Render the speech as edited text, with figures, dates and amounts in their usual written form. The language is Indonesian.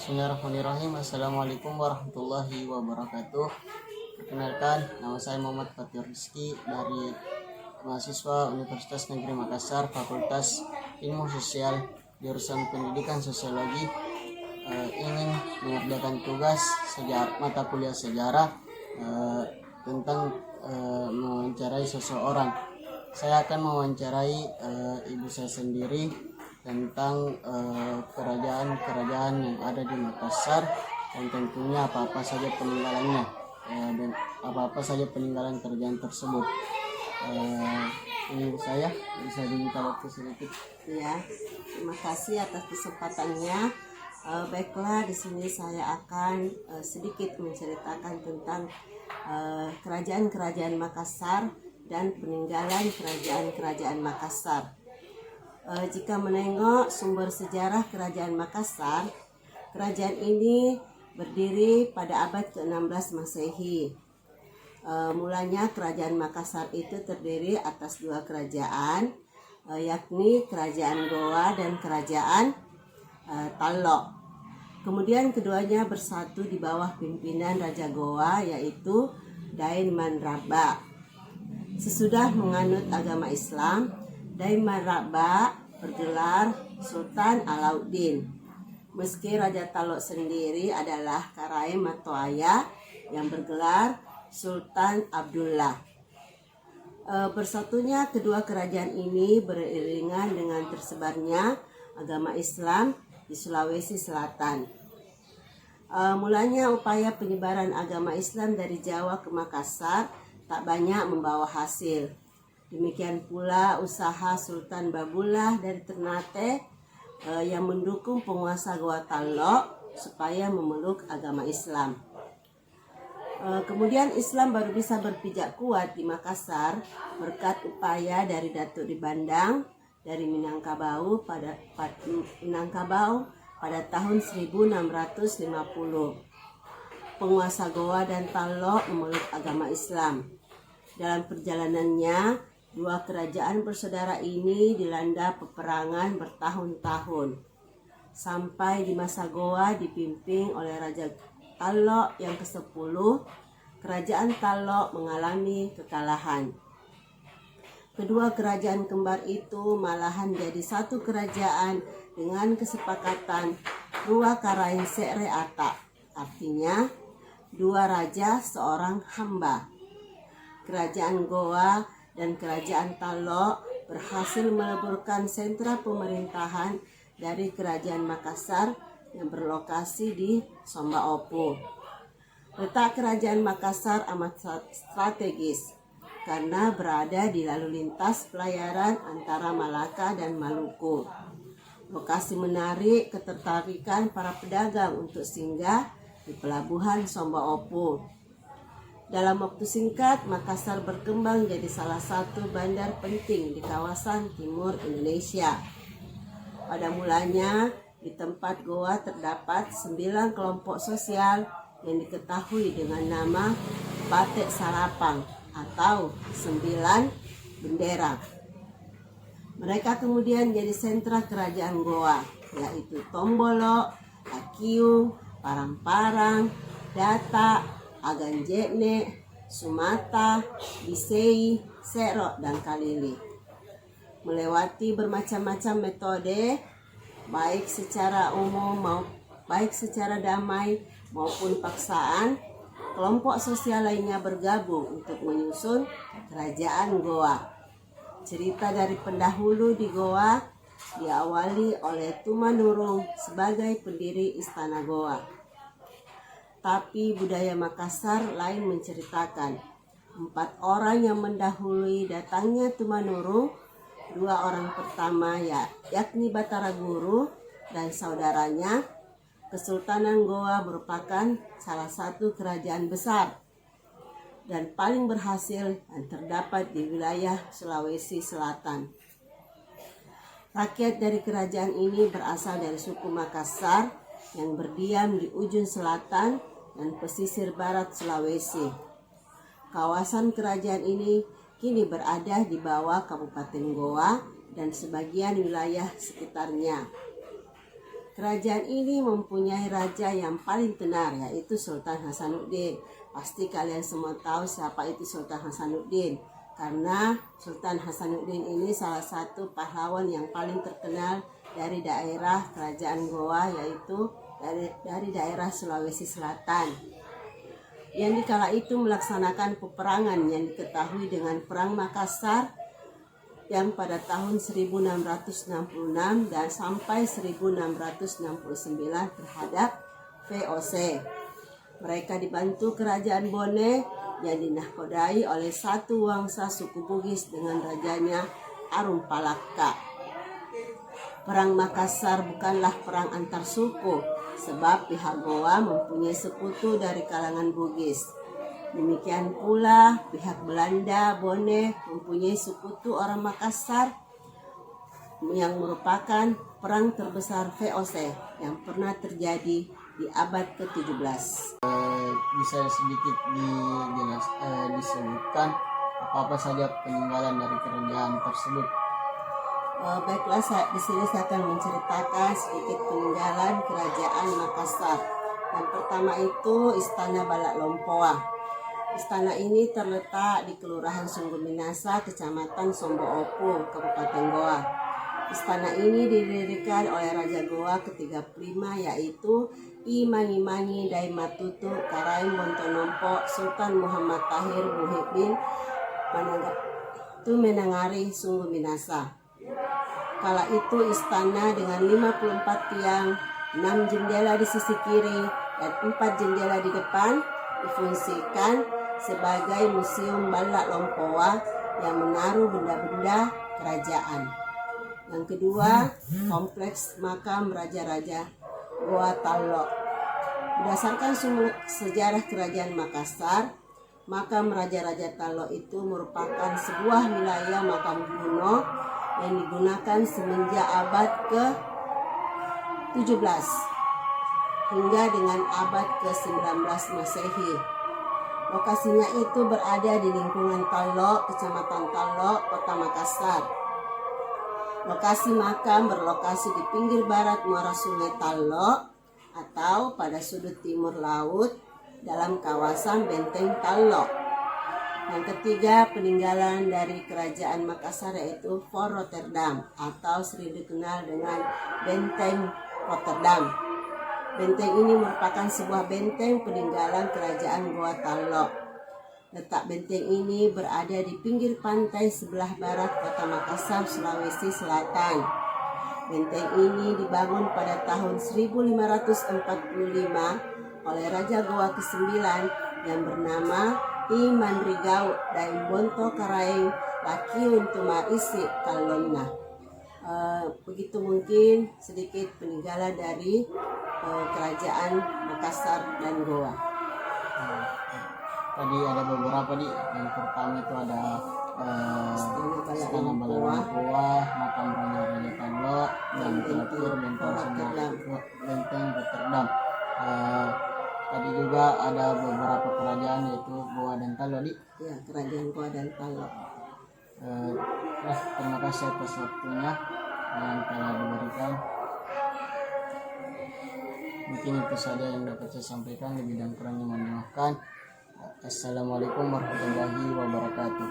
Bismillahirrahmanirrahim. Assalamualaikum warahmatullahi wabarakatuh. Perkenalkan, nama saya Muhammad Fatir Rizky dari mahasiswa Universitas Negeri Makassar, Fakultas Ilmu Sosial, jurusan Pendidikan Sosiologi. Ingin mengerjakan tugas mata kuliah sejarah tentang mewawancarai seseorang. Saya akan mewawancarai ibu saya sendiri tentang kerajaan-kerajaan yang ada di Makassar dan tentunya apa-apa saja peninggalannya dan apa-apa saja peninggalan kerajaan tersebut. Ini saya bisa diminta waktu sedikit. Ya, terima kasih atas kesempatannya. Baiklah, di sini saya akan sedikit menceritakan tentang kerajaan-kerajaan Makassar dan peninggalan kerajaan-kerajaan Makassar. Jika menengok sumber sejarah kerajaan Makassar, kerajaan ini berdiri pada abad ke-16 Masehi. Mulanya kerajaan Makassar itu terdiri atas dua kerajaan, yakni kerajaan Goa dan kerajaan Talok. Kemudian keduanya bersatu di bawah pimpinan Raja Goa, yaitu Dain Manraba. Sesudah menganut agama Islam, Dain Manraba bergelar Sultan Alauddin. Meski Raja Talok sendiri adalah Karaim Matoaya yang bergelar Sultan Abdullah. Bersatunya kedua kerajaan ini beriringan dengan tersebarnya agama Islam di Sulawesi Selatan. Mulanya upaya penyebaran agama Islam dari Jawa ke Makassar tak banyak membawa hasil. Demikian pula usaha Sultan Babullah dari Ternate yang mendukung penguasa Goa Talok supaya memeluk agama Islam. Kemudian Islam baru bisa berpijak kuat di Makassar berkat upaya dari Datuk Di Bandang dari Minangkabau pada tahun 1650. Penguasa Goa dan Talok memeluk agama Islam. Dalam perjalanannya, dua kerajaan bersaudara ini dilanda peperangan bertahun-tahun. Sampai di masa Goa dipimpin oleh Raja Talok yang ke-10, kerajaan Talok mengalami kekalahan. Kedua kerajaan kembar itu malahan jadi satu kerajaan dengan kesepakatan Rua Karain Sekre Atak, artinya dua raja seorang hamba. Kerajaan Goa dan kerajaan Talok berhasil meleburkan sentra pemerintahan dari kerajaan Makassar yang berlokasi di Sombaopo. Letak kerajaan Makassar amat strategis karena berada di lalu lintas pelayaran antara Malaka dan Maluku. Lokasi menarik ketertarikan para pedagang untuk singgah di pelabuhan Sombaopo. Dalam waktu singkat, Makassar berkembang jadi salah satu bandar penting di kawasan timur Indonesia. Pada mulanya, di tempat Goa terdapat 9 kelompok sosial yang diketahui dengan nama Batek Sarapang atau 9 bendera. Mereka kemudian jadi sentra kerajaan Goa, yaitu Tombolok, Akiu, Parang-Parang, Data, Aganjekne, Sumata, Bisei, Serok, dan Kalili. Melewati bermacam-macam metode, baik secara damai maupun paksaan, kelompok sosial lainnya bergabung untuk menyusun kerajaan Goa. Cerita dari pendahulu di Goa diawali oleh Tumanurung sebagai pendiri Istana Goa. Tapi budaya Makassar lain menceritakan 4 orang yang mendahului datangnya Tumanurung. 2 orang pertama yakni Batara Guru dan saudaranya. Kesultanan Goa merupakan salah satu kerajaan besar dan paling berhasil yang terdapat di wilayah Sulawesi Selatan. Rakyat dari kerajaan ini berasal dari suku Makassar yang berdiam di ujung selatan dan pesisir barat Sulawesi. Kawasan kerajaan ini kini berada di bawah Kabupaten Goa dan sebagian wilayah sekitarnya. Kerajaan ini mempunyai raja yang paling tenar, yaitu Sultan Hasanuddin. Pasti kalian semua tahu siapa itu Sultan Hasanuddin, karena Sultan Hasanuddin ini salah satu pahlawan yang paling terkenal dari daerah kerajaan Goa, yaitu dari daerah Sulawesi Selatan, yang dikala itu melaksanakan peperangan yang diketahui dengan Perang Makassar yang pada tahun 1666 dan sampai 1669 terhadap VOC. Mereka dibantu kerajaan Bone yang dinahkodai oleh satu wangsa suku Bugis dengan rajanya Arum Palaka. Perang Makassar bukanlah perang antar suku, sebab pihak Goa mempunyai sekutu dari kalangan Bugis. Demikian pula pihak Belanda Bone mempunyai sekutu orang Makassar, yang merupakan perang terbesar VOC yang pernah terjadi di abad ke-17. Bisa sedikit disebutkan apa-apa saja peninggalan dari kerajaan tersebut? Baiklah, di sini saya akan menceritakan sedikit peninggalan kerajaan Makassar. Yang pertama itu Istana Balak Lompoa. Istana ini terletak di Kelurahan Sungguh Minasa, Kecamatan Somboopu, Kabupaten Goa. Istana ini didirikan oleh Raja Goa ke-35, yaitu I Mangi Daimatutu Karaing Bontonompo Sultan Muhammad Tahir Muhyiddin Menangari Sungguh Minasa. Kala itu istana dengan 54 tiang, 6 jendela di sisi kiri, dan 4 jendela di depan difungsikan sebagai museum Balak Lompoa yang menaruh benda-benda kerajaan. Yang kedua, kompleks makam raja-raja Goa Talok. Berdasarkan sejarah kerajaan Makassar, makam raja-raja Talok itu merupakan sebuah wilayah makam kuno yang digunakan semenjak abad ke-17 hingga dengan abad ke-19 Masehi. Lokasinya itu berada di lingkungan Talok, Kecamatan Talok, Kota Makassar. Lokasi makam berlokasi di pinggir barat muara Sungai Talok atau pada sudut timur laut dalam kawasan Benteng Talok. Yang ketiga, peninggalan dari kerajaan Makassar yaitu Fort Rotterdam atau sering dikenal dengan Benteng Rotterdam. Benteng ini merupakan sebuah benteng peninggalan kerajaan Goa Talok. Letak benteng ini berada di pinggir pantai sebelah barat Kota Makassar, Sulawesi Selatan. Benteng ini dibangun pada tahun 1545 oleh Raja Goa ke-9 yang bernama I Manrigau Daimbonto Karaing Lakiun Tuma Isi Kalonna. Begitu mungkin sedikit peninggalan dari kerajaan Makassar dan Goa. Tadi ada beberapa nih. Yang pertama itu ada Istana Balak Lompoa, makam raja-raja Talok, dan terakhir Benteng Rotterdam. Tadi juga ada beberapa kerajaan yaitu Goa dan Talok di. Ya, kerajaan Goa dan Talok. Terima kasih atas waktunya yang telah diberikan. Mungkin itu saja yang dapat saya sampaikan, lebih dan kurangnya mohon dimaafkan. Assalamualaikum warahmatullahi wabarakatuh.